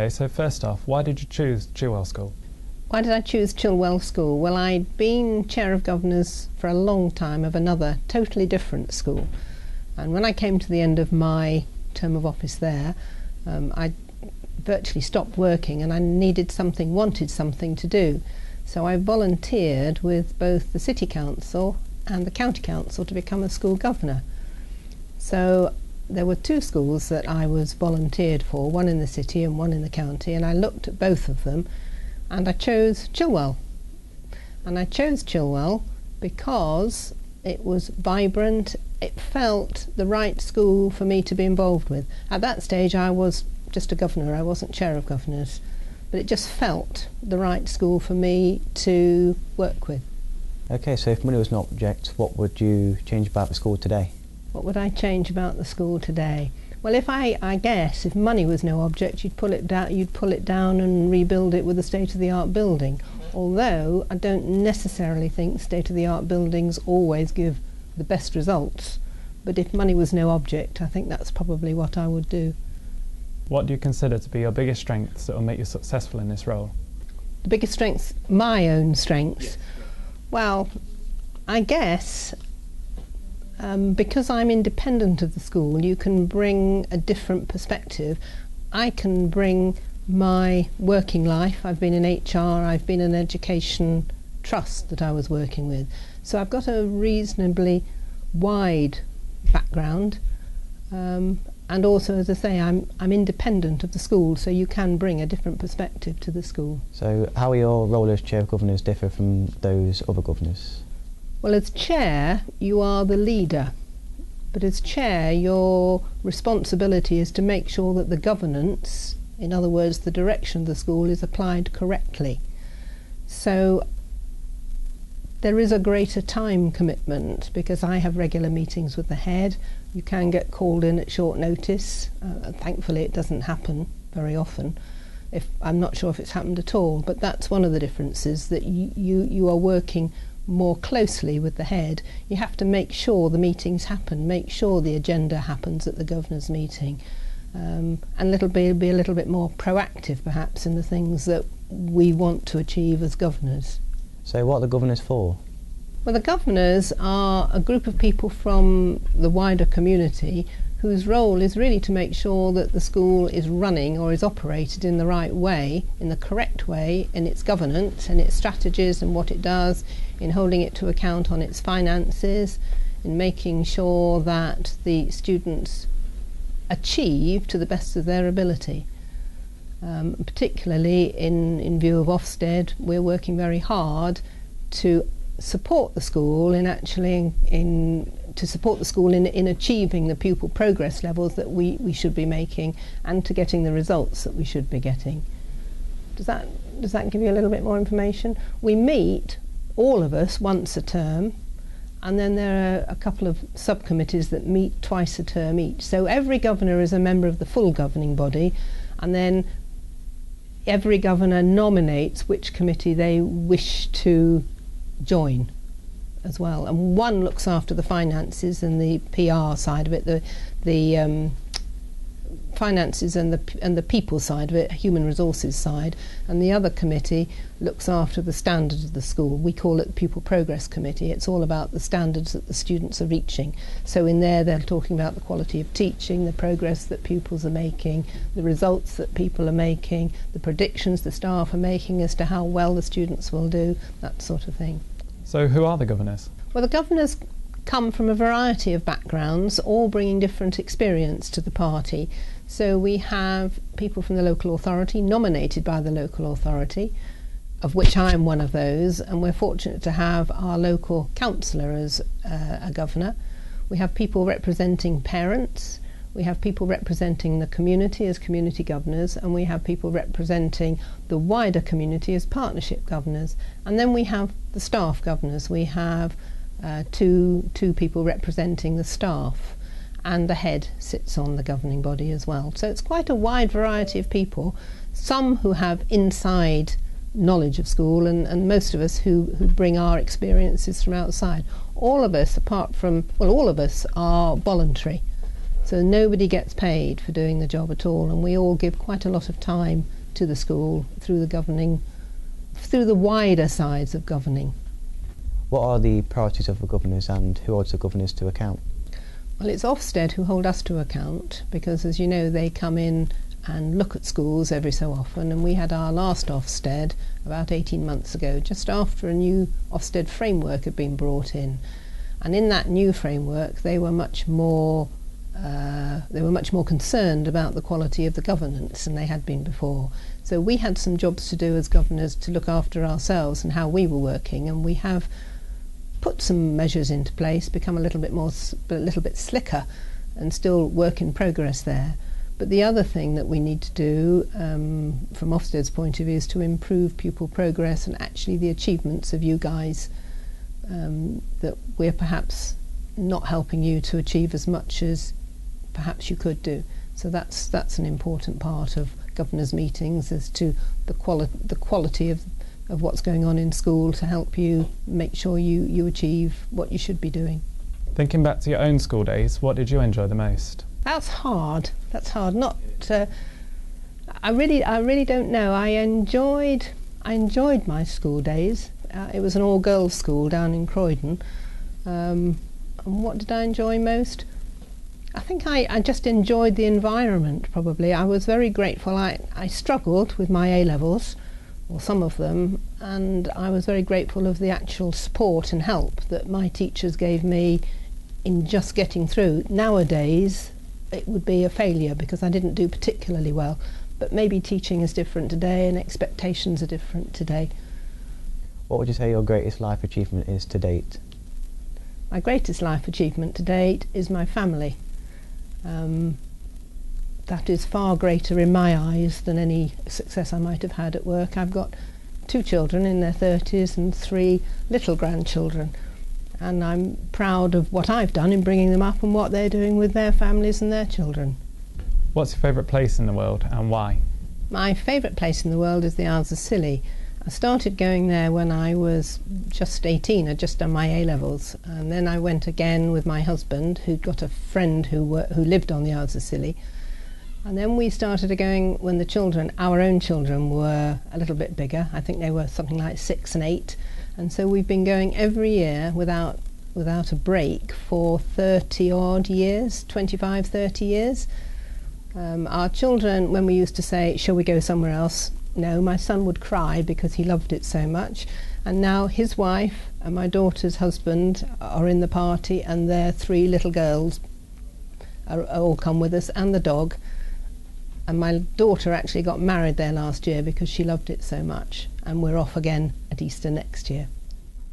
Okay, so first off, why did you choose Chilwell School? Why did I choose Chilwell School? Well, I'd been Chair of Governors for a long time of another totally different school. And when I came to the end of my term of office there, I virtually stopped working and I wanted something to do. So I volunteered with both the City Council and the County Council to become a school governor. So there were two schools that I was volunteered for, one in the city and one in the county, and I looked at both of them and I chose Chilwell. And I chose Chilwell because it was vibrant, it felt the right school for me to be involved with. At that stage I was just a governor, I wasn't Chair of Governors, but it just felt the right school for me to work with. Okay, so if money was an object, what would you change about the school today? What would I change about the school today? Well, I guess if money was no object, you'd pull it down and rebuild it with a state-of-the-art building. Although I don't necessarily think state-of-the-art buildings always give the best results. But if money was no object, I think that's probably what I would do. What do you consider to be your biggest strengths that will make you successful in this role? The biggest strengths, my own strengths? Well, I guess because I'm independent of the school, you can bring a different perspective. I can bring my working life. I've been in HR, I've been in an education trust that I was working with. So I've got a reasonably wide background. And also, as I say, I'm independent of the school, so you can bring a different perspective to the school. So how will your role as Chair of Governors differ from those other governors? Well, as Chair, you are the leader. But as Chair, your responsibility is to make sure that the governance, in other words, the direction of the school, is applied correctly. So there is a greater time commitment because I have regular meetings with the head. You can get called in at short notice. Thankfully it doesn't happen very often. I'm not sure if it's happened at all, but that's one of the differences, that you are working more closely with the head. You have to make sure the meetings happen, make sure the agenda happens at the governor's meeting, and be a little bit more proactive perhaps in the things that we want to achieve as governors. So what are the governors for? Well, the governors are a group of people from the wider community whose role is really to make sure that the school is running or is operated in the right way, in the correct way, in its governance and its strategies and what it does, in holding it to account on its finances, in making sure that the students achieve to the best of their ability. Particularly in view of Ofsted, we're working very hard to support the school in achieving the pupil progress levels that we should be making and to getting the results that we should be getting. Does that give you a little bit more information? We meet, all of us, once a term, and then there are a couple of subcommittees that meet twice a term each. So every governor is a member of the full governing body, and then every governor nominates which committee they wish to join as well, and one looks after the finances and the PR side of it, the finances and the people side of it, human resources side, and the other committee looks after the standards of the school. We call it the Pupil Progress Committee. It's all about the standards that the students are reaching. So in there they're talking about the quality of teaching, the progress that pupils are making, the results that people are making, the predictions the staff are making as to how well the students will do, that sort of thing. So who are the governors? Well, the governors come from a variety of backgrounds, all bringing different experience to the party. So we have people from the local authority, nominated by the local authority, of which I am one of those, and we're fortunate to have our local councillor as a governor. We have people representing parents, we have people representing the community as community governors, and we have people representing the wider community as partnership governors. And then we have the staff governors. We have two people representing the staff, and the head sits on the governing body as well. So it's quite a wide variety of people, some who have inside knowledge of school, and most of us who bring our experiences from outside. All of us, all of us are voluntary. So nobody gets paid for doing the job at all, and we all give quite a lot of time to the school through the wider sides of governing. What are the priorities of the governors and who holds the governors to account? Well, it's Ofsted who hold us to account because, as you know, they come in and look at schools every so often, and we had our last Ofsted about 18 months ago, just after a new Ofsted framework had been brought in. And in that new framework they were much more concerned about the quality of the governance than they had been before. So we had some jobs to do as governors to look after ourselves and how we were working, and we have put some measures into place, become a little bit slicker, and still work in progress there. But the other thing that we need to do from Ofsted's point of view is to improve pupil progress and actually the achievements of you guys, that we're perhaps not helping you to achieve as much as perhaps you could do. So that's an important part of governors' meetings, as to the quality of what's going on in school, to help you make sure you achieve what you should be doing. Thinking back to your own school days, what did you enjoy the most? That's hard. Not. I really don't know. I enjoyed my school days. It was an all-girls school down in Croydon. And what did I enjoy most? I think I just enjoyed the environment, probably. I was very grateful. I struggled with my A-levels, or some of them, and I was very grateful of the actual support and help that my teachers gave me in just getting through. Nowadays it would be a failure because I didn't do particularly well, but maybe teaching is different today and expectations are different today. What would you say your greatest life achievement is to date? My greatest life achievement to date is my family. That is far greater in my eyes than any success I might have had at work. I've got 2 children in their 30s and 3 little grandchildren, and I'm proud of what I've done in bringing them up and what they're doing with their families and their children. What's your favourite place in the world and why? My favourite place in the world is the Isles of Scilly. I started going there when I was just 18. I'd just done my A-levels, and then I went again with my husband, who'd got a friend who lived on the Isles of Scilly. And then we started going when the children, our own children, were a little bit bigger. I think they were something like 6 and 8. And so we've been going every year without a break for 30 odd years, 25, 30 years. Our children, when we used to say, shall we go somewhere else? No, my son would cry because he loved it so much. And now his wife and my daughter's husband are in the party, and their 3 little girls are all come with us, and the dog. And my daughter actually got married there last year because she loved it so much, and we're off again at Easter next year.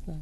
So.